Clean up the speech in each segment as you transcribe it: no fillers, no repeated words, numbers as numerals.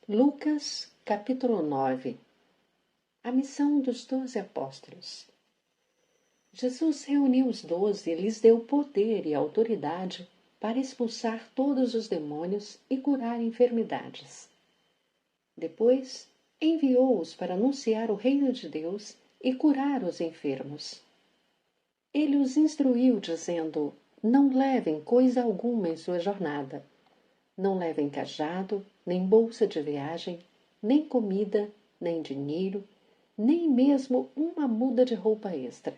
Lucas, capítulo 9. A missão dos 12 apóstolos. Jesus reuniu os 12 e lhes deu poder e autoridade para expulsar todos os demônios e curar enfermidades. Depois, enviou-os para anunciar o reino de Deus e curar os enfermos. Ele os instruiu, dizendo: não levem coisa alguma em sua jornada. Não levem cajado, nem bolsa de viagem, nem comida, nem dinheiro, nem mesmo uma muda de roupa extra.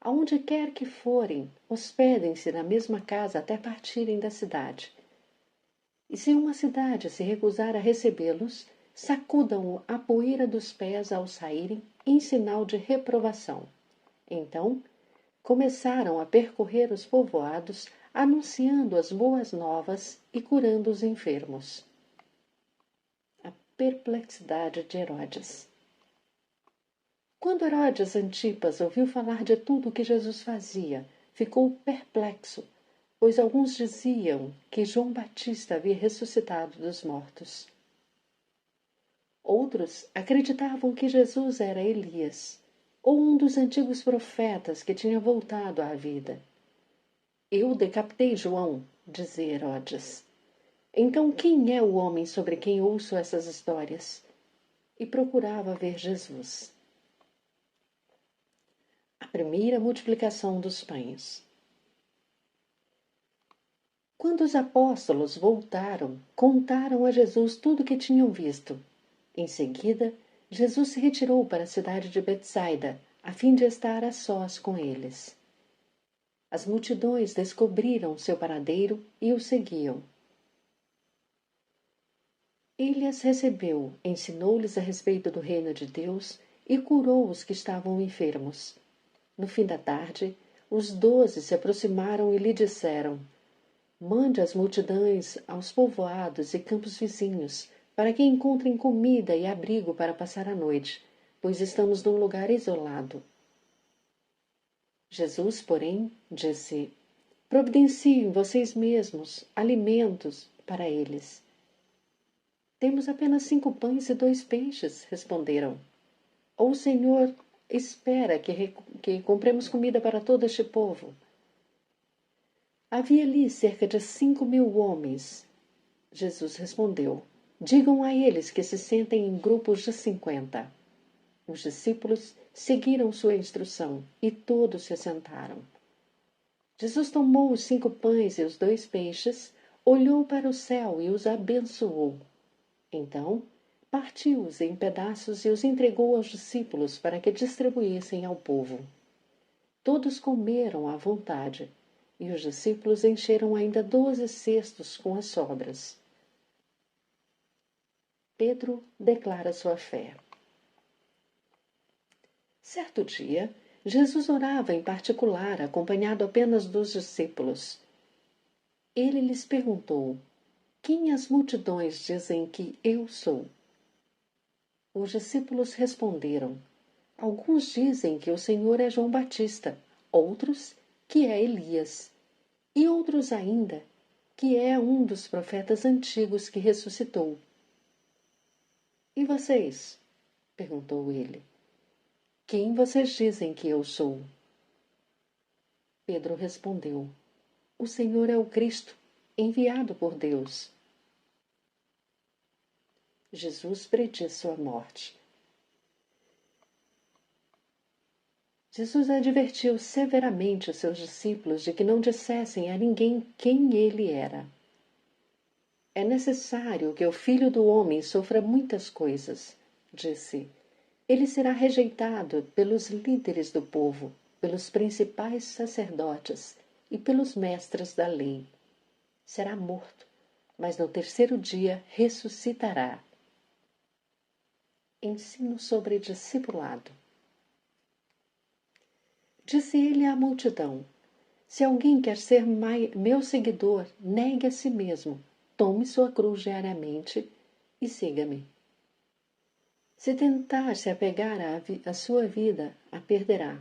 Aonde quer que forem, hospedem-se na mesma casa até partirem da cidade. E se uma cidade se recusar a recebê-los, sacudam a poeira dos pés ao saírem em sinal de reprovação. Então, começaram a percorrer os povoados, anunciando as boas novas e curando os enfermos. A perplexidade de Herodes. Quando Herodes Antipas ouviu falar de tudo o que Jesus fazia, ficou perplexo, pois alguns diziam que João Batista havia ressuscitado dos mortos. Outros acreditavam que Jesus era Elias, ou um dos antigos profetas que tinha voltado à vida. Eu decapitei João, dizia Herodes. Então quem é o homem sobre quem ouço essas histórias? E procurava ver Jesus. A primeira multiplicação dos pães. Quando os apóstolos voltaram, contaram a Jesus tudo o que tinham visto. Em seguida, Jesus se retirou para a cidade de Betsaida, a fim de estar a sós com eles. As multidões descobriram seu paradeiro e o seguiam. Ele as recebeu, ensinou-lhes a respeito do reino de Deus e curou os que estavam enfermos. No fim da tarde, os 12 se aproximaram e lhe disseram: mande as multidões aos povoados e campos vizinhos, para que encontrem comida e abrigo para passar a noite, pois estamos num lugar isolado. Jesus, porém, disse: providenciem vocês mesmos alimentos para eles. Temos apenas 5 pães e 2 peixes, responderam. Ou o Senhor espera que compremos comida para todo este povo? Havia ali cerca de 5.000 homens. Jesus respondeu: digam a eles que se sentem em grupos de 50. Os discípulos seguiram sua instrução e todos se sentaram. Jesus tomou os 5 pães e os 2 peixes, olhou para o céu e os abençoou. Então, partiu-os em pedaços e os entregou aos discípulos para que distribuíssem ao povo. Todos comeram à vontade, e os discípulos encheram ainda 12 cestos com as sobras. Pedro declara sua fé. Certo dia, Jesus orava em particular, acompanhado apenas dos discípulos. Ele lhes perguntou: quem as multidões dizem que eu sou? Os discípulos responderam: alguns dizem que o Senhor é João Batista, outros que é Elias, e outros ainda que é um dos profetas antigos que ressuscitou. E vocês? Perguntou ele. Quem vocês dizem que eu sou? Pedro respondeu: o Senhor é o Cristo, enviado por Deus. Jesus prediz sua morte. Jesus advertiu severamente os seus discípulos de que não dissessem a ninguém quem ele era. É necessário que o Filho do Homem sofra muitas coisas, disse. Ele será rejeitado pelos líderes do povo, pelos principais sacerdotes e pelos mestres da lei. Será morto, mas no 3º dia ressuscitará. Ensino sobre discipulado. Disse ele à multidão: se alguém quer ser meu seguidor, negue a si mesmo, tome sua cruz diariamente e siga-me. Se tentar se apegar à sua vida, a perderá,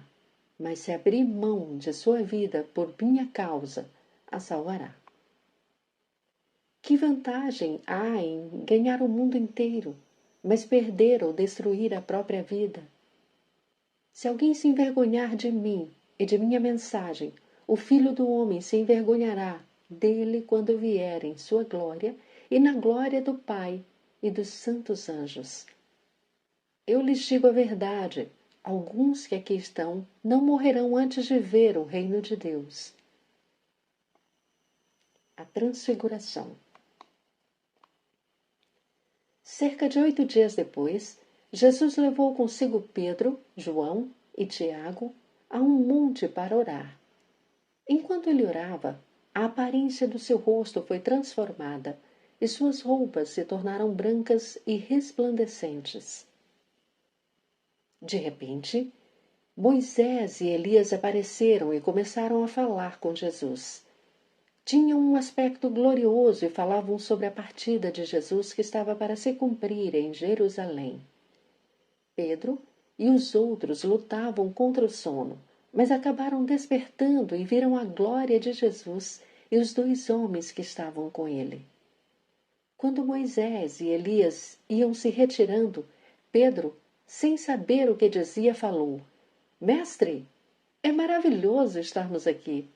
mas se abrir mão de sua vida por minha causa, a salvará. Que vantagem há em ganhar o mundo inteiro, mas perder ou destruir a própria vida? Se alguém se envergonhar de mim e de minha mensagem, o Filho do Homem se envergonhará dele quando vier em sua glória e na glória do Pai e dos santos anjos. Eu lhes digo a verdade, alguns que aqui estão não morrerão antes de ver o reino de Deus. A Transfiguração. Cerca de 8 dias depois, Jesus levou consigo Pedro, João e Tiago a um monte para orar. Enquanto ele orava, a aparência do seu rosto foi transformada e suas roupas se tornaram brancas e resplandecentes. De repente, Moisés e Elias apareceram e começaram a falar com Jesus. Tinham um aspecto glorioso e falavam sobre a partida de Jesus que estava para se cumprir em Jerusalém. Pedro e os outros lutavam contra o sono, mas acabaram despertando e viram a glória de Jesus e os 2 homens que estavam com ele. Quando Moisés e Elias iam se retirando, Pedro, sem saber o que dizia, falou: Mestre, é maravilhoso estarmos aqui.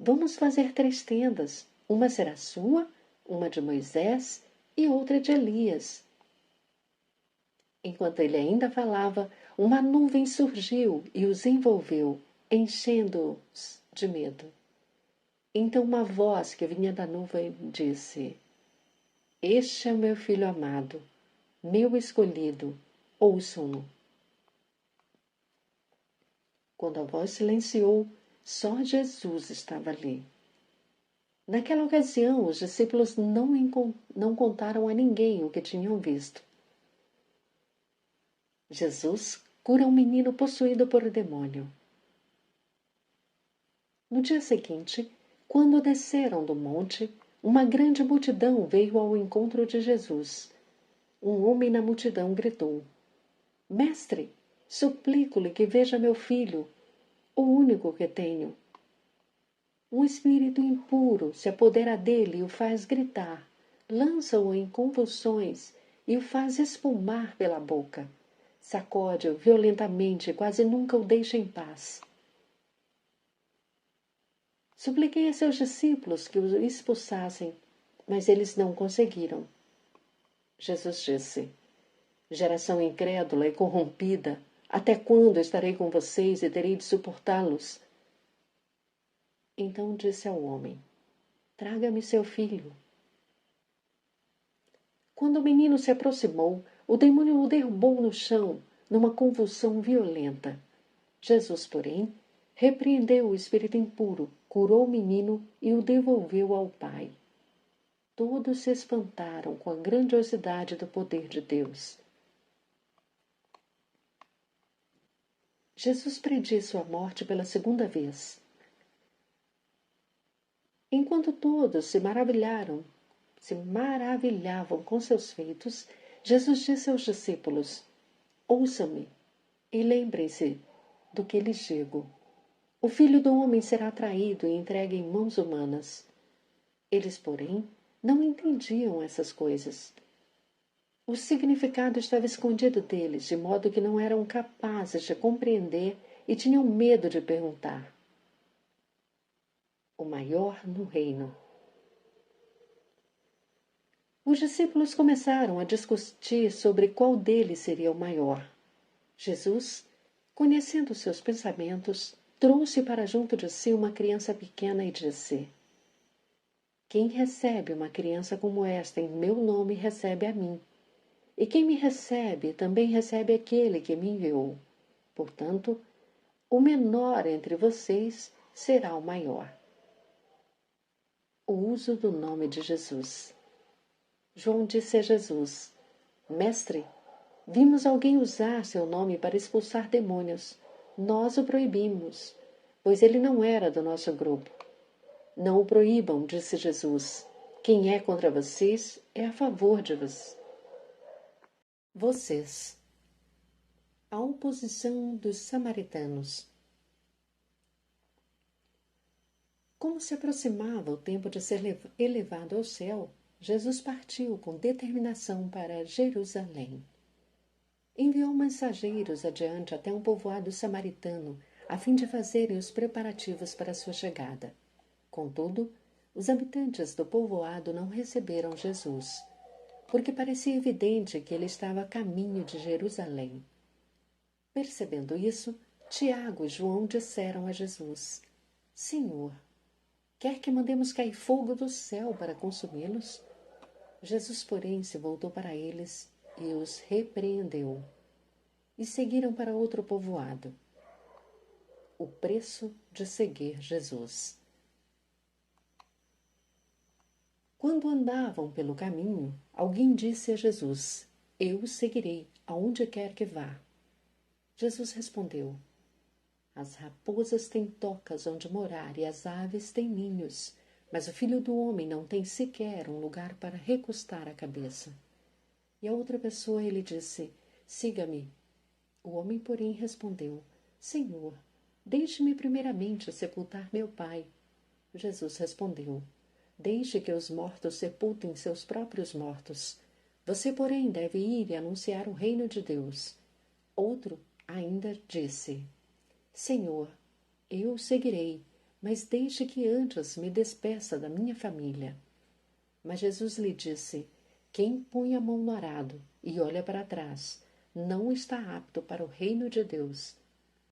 Vamos fazer 3 tendas. Uma será sua, uma de Moisés e outra de Elias. Enquanto ele ainda falava, uma nuvem surgiu e os envolveu, enchendo-os de medo. Então uma voz que vinha da nuvem disse: Este é o meu filho amado, meu escolhido, ouçam-no. Quando a voz silenciou, só Jesus estava ali. Naquela ocasião, os discípulos não contaram a ninguém o que tinham visto. Jesus cura um menino possuído por demônio. No dia seguinte, quando desceram do monte, uma grande multidão veio ao encontro de Jesus. Um homem na multidão gritou: Mestre, suplico-lhe que veja meu filho, o único que tenho. Um espírito impuro se apodera dele e o faz gritar, lança-o em convulsões e o faz espumar pela boca. Sacode-o violentamente e quase nunca o deixa em paz. Supliquei a seus discípulos que o expulsassem, mas eles não conseguiram. Jesus disse: Geração incrédula e corrompida, até quando estarei com vocês e terei de suportá-los? Então disse ao homem: Traga-me seu filho. Quando o menino se aproximou, o demônio o derrubou no chão, numa convulsão violenta. Jesus, porém, repreendeu o espírito impuro, curou o menino e o devolveu ao pai. Todos se espantaram com a grandiosidade do poder de Deus. Jesus prediz sua morte pela 2ª vez. Enquanto todos se maravilhavam com seus feitos, Jesus disse aos discípulos: Ouçam-me e lembrem-se do que lhes digo. O Filho do Homem será traído e entregue em mãos humanas. Eles, porém, não entendiam essas coisas. O significado estava escondido deles, de modo que não eram capazes de compreender e tinham medo de perguntar. O maior no reino. Os discípulos começaram a discutir sobre qual deles seria o maior. Jesus, conhecendo seus pensamentos, trouxe para junto de si uma criança pequena e disse: Quem recebe uma criança como esta em meu nome recebe a mim. E quem me recebe também recebe aquele que me enviou. Portanto, o menor entre vocês será o maior. O uso do nome de Jesus. João disse a Jesus: Mestre, vimos alguém usar seu nome para expulsar demônios. Nós o proibimos, pois ele não era do nosso grupo. Não o proíbam, disse Jesus. Quem é contra vocês é a favor de vocês. A oposição dos samaritanos. Como se aproximava o tempo de ser elevado ao céu, Jesus partiu com determinação para Jerusalém. Enviou mensageiros adiante até um povoado samaritano, a fim de fazerem os preparativos para sua chegada. Contudo, os habitantes do povoado não receberam Jesus, porque parecia evidente que ele estava a caminho de Jerusalém. Percebendo isso, Tiago e João disseram a Jesus: Senhor, quer que mandemos cair fogo do céu para consumi-los? Jesus, porém, se voltou para eles e os repreendeu. E seguiram para outro povoado. O preço de seguir Jesus. Quando andavam pelo caminho, alguém disse a Jesus: Eu o seguirei, aonde quer que vá. Jesus respondeu: As raposas têm tocas onde morar e as aves têm ninhos, mas o Filho do Homem não tem sequer um lugar para recostar a cabeça. E a outra pessoa ele disse: Siga-me. O homem, porém, respondeu: Senhor, deixe-me primeiramente sepultar meu pai. Jesus respondeu: Deixe que os mortos sepultem seus próprios mortos. Você, porém, deve ir e anunciar o reino de Deus. Outro ainda disse: Senhor, eu o seguirei, mas deixe que antes me despeça da minha família. Mas Jesus lhe disse: Quem põe a mão no arado e olha para trás, não está apto para o reino de Deus.